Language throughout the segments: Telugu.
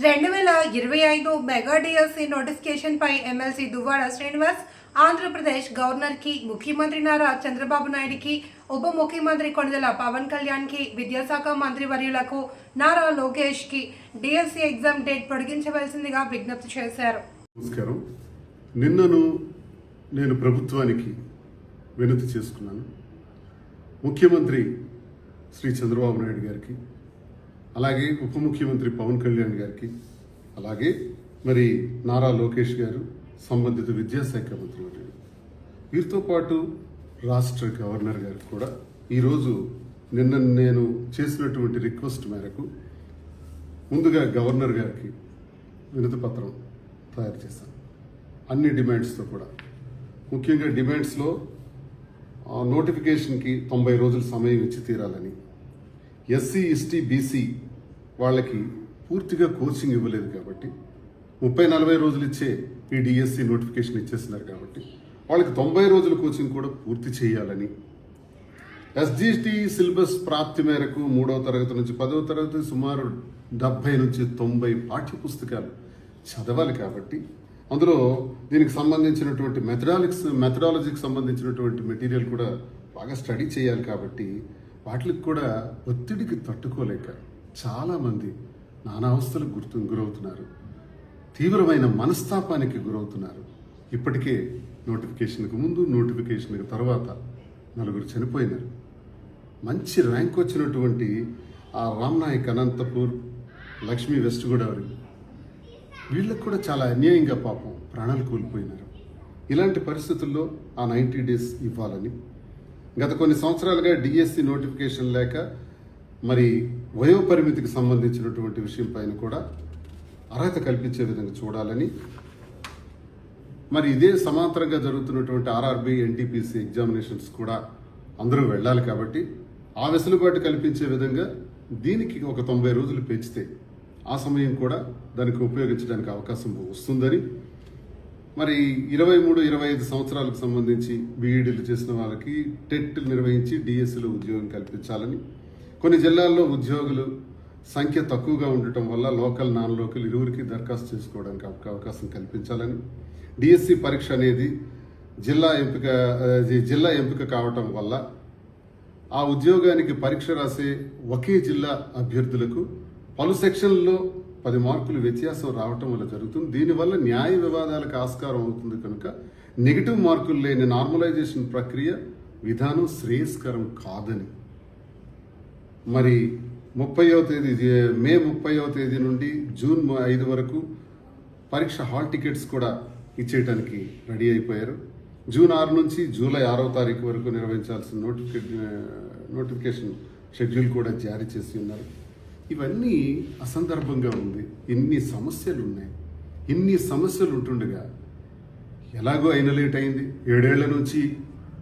2025 మెగా డిఎస్సి నోటిఫికేషన్ పై ఎమ్మెల్సీ దువ్వాడ శ్రీనివాస్ ఆంధ్రప్రదేశ్ గవర్నర్ కి, ముఖ్యమంత్రి నారా చంద్రబాబు నాయుడుకి, ఉప ముఖ్యమంత్రి కొణిదెల పవన్ కళ్యాణ్ కి, విద్యాశాఖ మంత్రి వర్యులకు నారా లోకేష్ కి డిఎస్సి ఎగ్జామ్ డేట్ పొడిగించవలసిందిగా విజ్ఞప్తి చేశారు. నమస్కారం. నిన్నను నేను ప్రభుత్వానికి వినతి చేసుకున్నాను. ముఖ్యమంత్రి శ్రీ చంద్రబాబు నాయుడు గారికి, అలాగే ఉప ముఖ్యమంత్రి పవన్ కళ్యాణ్ గారికి, అలాగే మరి నారా లోకేష్ గారు, సంబంధిత విద్యాశాఖ మంత్రి గారు, వీరితో పాటు రాష్ట్ర గవర్నర్ గారికి కూడా ఈరోజు నిన్న నేను చేసినటువంటి రిక్వెస్ట్ మేరకు ముందుగా గవర్నర్ గారికి వినతి పత్రం తయారు చేశాను. అన్ని డిమాండ్స్తో కూడా, ముఖ్యంగా డిమాండ్స్లో నోటిఫికేషన్కి 90 రోజులు సమయం ఇచ్చి తీరాలని, ఎస్సీ ఎస్టీ బీసీ వాళ్ళకి పూర్తిగా కోచింగ్ ఇవ్వలేదు కాబట్టి 30-40 రోజులు ఇచ్చే ఈ డిఎస్సి నోటిఫికేషన్ ఇచ్చేస్తున్నారు కాబట్టి వాళ్ళకి 90 రోజుల కోచింగ్ కూడా పూర్తి చేయాలని, ఎస్జిటి సిలబస్ ప్రాప్తి మేరకు 3వ తరగతి నుంచి 10వ తరగతి సుమారు 70 నుంచి 90 పాఠ్య పుస్తకాలు చదవాలి కాబట్టి అందులో దీనికి సంబంధించినటువంటి మెథడాలజీకి సంబంధించినటువంటి మెటీరియల్ కూడా బాగా స్టడీ చేయాలి కాబట్టి వాటికి కూడా ఒత్తిడికి తట్టుకోలేక చాలామంది నానావస్థలకు గురవుతున్నారు, తీవ్రమైన మనస్తాపానికి గురవుతున్నారు. ఇప్పటికే నోటిఫికేషన్కి ముందు, నోటిఫికేషన్కి తర్వాత 4 చనిపోయినారు. మంచి ర్యాంక్ వచ్చినటువంటి ఆ రామ్నాయక్ అనంతపూర్, లక్ష్మీ వెస్ట్ గోదావరి, వీళ్ళకు కూడా చాలా అన్యాయంగా పాపం ప్రాణాలు కోల్పోయినారు. ఇలాంటి పరిస్థితుల్లో ఆ 90 డేస్ ఇవ్వాలని, గత కొన్ని సంవత్సరాలుగా డిఎస్సి నోటిఫికేషన్ లేక మరి వయోపరిమితికి సంబంధించినటువంటి విషయం పైన కూడా అర్హత కల్పించే విధంగా చూడాలని, మరి ఇదే సమాంతరంగా జరుగుతున్నటువంటి ఆర్ఆర్బి ఎన్టీపీసీ ఎగ్జామినేషన్స్ కూడా అందరూ వెళ్ళాలి కాబట్టి ఆ వెసులుబాటు కల్పించే విధంగా దీనికి ఒక 90 రోజులు పెంచితే ఆ సమయం కూడా దానికి ఉపయోగించడానికి అవకాశం వస్తుందని, మరి 23-25 సంవత్సరాలకు సంబంధించి బీఈడీలు చేసిన వాళ్ళకి టెట్ నిర్వహించి డిఎస్సిలో ఉద్యోగం కల్పించాలని, కొన్ని జిల్లాల్లో ఉద్యోగులు సంఖ్య తక్కువగా ఉండటం వల్ల లోకల్ నాన్ లోకల్ ఇరువురికి దరఖాస్తు చేసుకోవడానికి అవకాశం కల్పించాలని, డిఎస్సి పరీక్ష అనేది జిల్లా ఎంపిక కావటం వల్ల ఆ ఉద్యోగానికి పరీక్ష రాసే ఒకే జిల్లా అభ్యర్థులకు పలు సెక్షన్లలో 10 మార్కులు వ్యత్యాసం రావటం వల్ల జరుగుతుంది. దీనివల్ల న్యాయ వివాదాలకు ఆస్కారం అవుతుంది కనుక నెగిటివ్ మార్కులు లేని నార్మలైజేషన్ ప్రక్రియ విధానం శ్రేయస్కరం కాదని, మరి మే 30వ తేదీ నుండి జూన్ 5 వరకు పరీక్ష హాల్ టికెట్స్ కూడా ఇచ్చేయడానికి రెడీ అయిపోయారు. జూన్ 6 నుంచి జూలై 6వ తారీఖు వరకు నిర్వహించాల్సిన నోటిఫికేషన్ షెడ్యూల్ కూడా జారీ చేసి ఉన్నారు. ఇవన్నీ అసందర్భంగా ఉంది. ఇన్ని సమస్యలు ఉన్నాయి. ఇన్ని సమస్యలు ఉంటుండగా ఎలాగో అయిన లేట్ అయింది. 7 ఏళ్ల నుంచి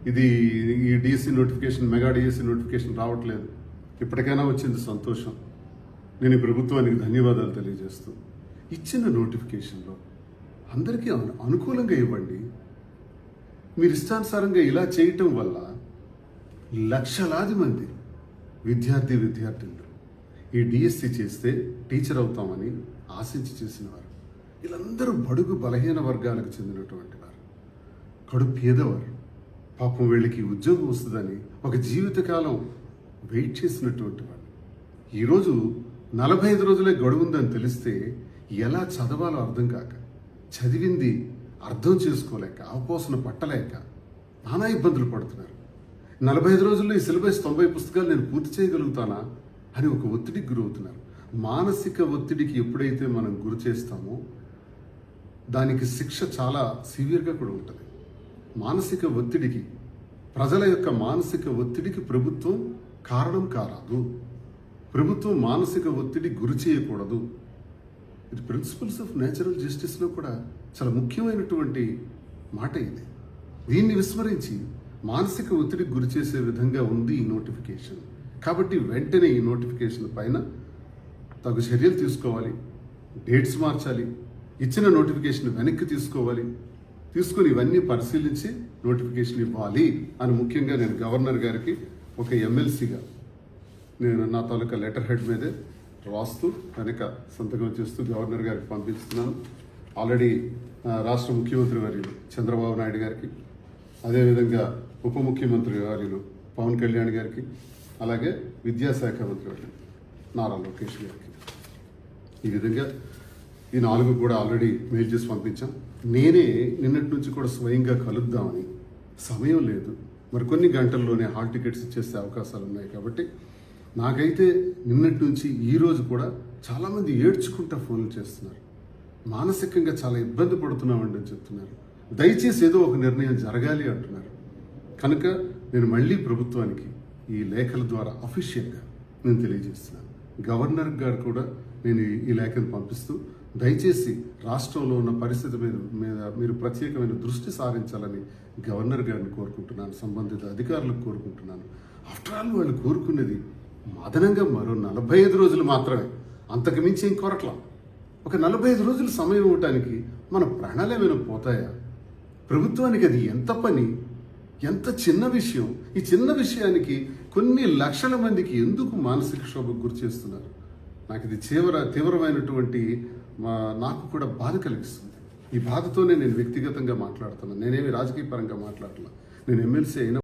ఈ DSC notification, mega DSC notification రావట్లేదు. ఇప్పటికైనా వచ్చింది, సంతోషం. నేను ఈ ప్రభుత్వానికి ధన్యవాదాలు తెలియజేస్తూ, ఇచ్చిన నోటిఫికేషన్లో అందరికీ అనుకూలంగా ఇవ్వండి. మీరు ఇష్టానుసారంగా ఇలా చేయటం వల్ల లక్షలాది మంది విద్యార్థులు ఈ డిఎస్సి చేస్తే టీచర్ అవుతామని ఆశించి చేసినవారు, వీళ్ళందరూ బడుగు బలహీన వర్గాలకు చెందినటువంటి వారు, కడు పేదవారు. పాపం వీళ్ళకి ఉద్యోగం వస్తుందని ఒక జీవితకాలం వెయిట్ చేసినటువంటి వాడు ఈరోజు 45 రోజులే గడువుందని తెలిస్తే ఎలా చదవాలో అర్థం కాక, చదివింది అర్థం చేసుకోలేక, అవపోసన పట్టలేక నానా ఇబ్బందులు పడుతున్నారు. 45 రోజుల్లో ఈ సిలబస్ 90 పుస్తకాలు నేను పూర్తి చేయగలుగుతానా అని ఒక ఒత్తిడికి గురవుతున్నారు. మానసిక ఒత్తిడికి ఎప్పుడైతే మనం గురి చేస్తామో దానికి శిక్ష చాలా సివియర్గా కూడా ఉంటుంది. మానసిక ఒత్తిడికి, ప్రజల యొక్క మానసిక ఒత్తిడికి ప్రభుత్వం కారణం కారాదు. ప్రభుత్వం మానసిక ఒత్తిడి గురి చేయకూడదు. ఇది ప్రిన్సిపల్స్ ఆఫ్ నేచురల్ జస్టిస్లో కూడా చాలా ముఖ్యమైనటువంటి మాట ఇది. దీన్ని విస్మరించి మానసిక ఒత్తిడికి గురి చేసే విధంగా ఉంది ఈ నోటిఫికేషన్. కాబట్టి వెంటనే ఈ నోటిఫికేషన్ పైన తగు చర్యలు తీసుకోవాలి, డేట్స్ మార్చాలి, ఇచ్చిన నోటిఫికేషన్ వెనక్కి తీసుకొని ఇవన్నీ పరిశీలించి నోటిఫికేషన్ ఇవ్వాలి అని ముఖ్యంగా నేను గవర్నర్ గారికి ఒక ఎమ్మెల్సీగా నేను నా తాలూకా లెటర్ హెడ్ మీదే రాస్తూ వెనక సంతకం చేస్తూ గవర్నర్ గారికి పంపిస్తున్నాను. ఆల్రెడీ రాష్ట్ర ముఖ్యమంత్రి వర్యులు చంద్రబాబు నాయుడు గారికి, అదేవిధంగా ఉప ముఖ్యమంత్రి వర్యులు పవన్ కళ్యాణ్ గారికి, అలాగే విద్యాశాఖ మంత్రి వర్యులు నారా లోకేష్ గారికి, ఈ విధంగా ఈ 4 కూడా ఆల్రెడీ మెయిల్ చేసి పంపించాం. నేనే నిన్నటి నుంచి కూడా స్వయంగా కలుద్దామని, సమయం లేదు, మరి కొన్ని గంటల్లోనే హాల్ టికెట్స్ ఇచ్చేసే అవకాశాలు ఉన్నాయి కాబట్టి నాకైతే నిన్నటి నుంచి ఈ రోజు కూడా చాలామంది ఏడ్చుకుంటా ఫోన్లు చేస్తున్నారు. మానసికంగా చాలా ఇబ్బంది పడుతున్నామండి అని చెప్తున్నారు. దయచేసి ఏదో ఒక నిర్ణయం జరగాలి అంటున్నారు. కనుక నేను మళ్ళీ ప్రభుత్వానికి ఈ లేఖల ద్వారా అఫీషియల్గా నేను తెలియజేస్తున్నాను. గవర్నర్ గారు కూడా నేను ఈ లేఖను పంపిస్తూ దయచేసి రాష్ట్రంలో ఉన్న పరిస్థితి మీద మీరు ప్రత్యేకమైన దృష్టి సారించాలని గవర్నర్ గారిని కోరుకుంటున్నాను, సంబంధిత అధికారులకు కోరుకుంటున్నాను. ఆఫ్టర్ ఆల్ వాళ్ళు కోరుకునేది అదనంగా మరో 45 రోజులు మాత్రమే, అంతకు మించి ఏం కోరట్లా. ఒక 45 రోజులు సమయం ఇవ్వటానికి మన ప్రాణాలు ఏమైనా పోతాయా? ప్రభుత్వానికి అది ఎంత పని, ఎంత చిన్న విషయం. ఈ చిన్న విషయానికి కొన్ని లక్షల మందికి ఎందుకు మానసిక శోభకు గురి చేస్తున్నారు? నాకు ఇది తీవ్రమైనటువంటి నాకు కూడా బాధ కలిగిస్తుంది. ఈ బాధతోనే నేను వ్యక్తిగతంగా మాట్లాడుతున్నాను. నేనేమి రాజకీయ పరంగా మాట్లాడలా. నేను ఎమ్మెల్సీ అయినా